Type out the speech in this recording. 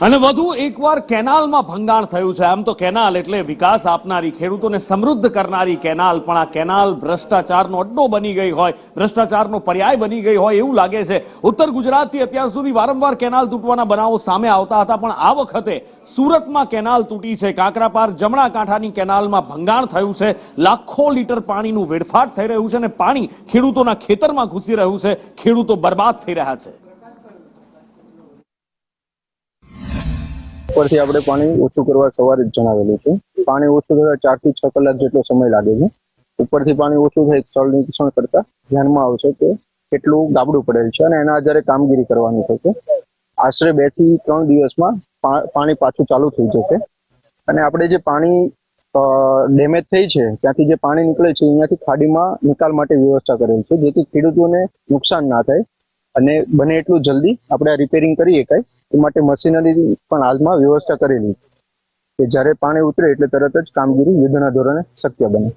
અને વધુ એકવાર કેનાલમાં ભંગાણ થયું છે। આમ તો કેનાલ એટલે વિકાસ આપનારી, ખેડૂતોને સમૃદ્ધ કરનારી કેનાલ, પણ આ કેનાલ ભ્રષ્ટાચારનો અડ્ડો બની ગઈ હોય, ભ્રષ્ટાચારનો પર્યાય બની ગઈ હોય એવું લાગે છે। ઉત્તર ગુજરાતથી અત્યાર સુધી વારંવાર કેનાલ તૂટવાના બનાવો સામે આવતા હતા, પણ આ વખતે સુરતમાં કેનાલ તૂટી છે। કાંકરાપાર જમણા કાંઠાની કેનાલમાં ભંગાણ થયું છે। લાખો લીટર પાણીનું વેડફાટ થઈ રહ્યું છે અને પાણી ખેડૂતોના ખેતરમાં ઘૂસી રહ્યું છે। ખેડૂતો બરબાદ થઈ રહ્યા છે। ઉપરથી આપણે પાણી ઓછું કરવા સવારે જ જણાવેલું છે। પાણી ઓછું થતા 4 થી 6 કલાક જેટલો સમય લાગે છે। ઉપરથી પાણી ઓછું થાય સ્થળ નિરીક્ષણ કરતા ધ્યાનમાં આવશે કે કેટલું ગાબડું પડેલ છે અને એના આધારે કામગીરી કરવાની થશે। આશરે 2 થી 3 દિવસમાં પાણી પાછું ચાલુ થઈ જશે અને આપણે જે પાણી ડેમેજ થઈ છે ત્યાંથી જે પાણી નીકળે છે અહીંયાથી ખાડીમાં નિકાલ માટે વ્યવસ્થા કરેલ છે, જેથી ખેડૂતોને નુકસાન ના થાય અને બને એટલું જલ્દી આપણે આ રિપેરિંગ કરી શકાય એ માટે મશીનરી પણ હાલમાં વ્યવસ્થા કરેલી છે કે જ્યારે પાણી ઉતરે એટલે તરત જ કામગીરી યુદ્ધના ધોરણે શક્ય બને।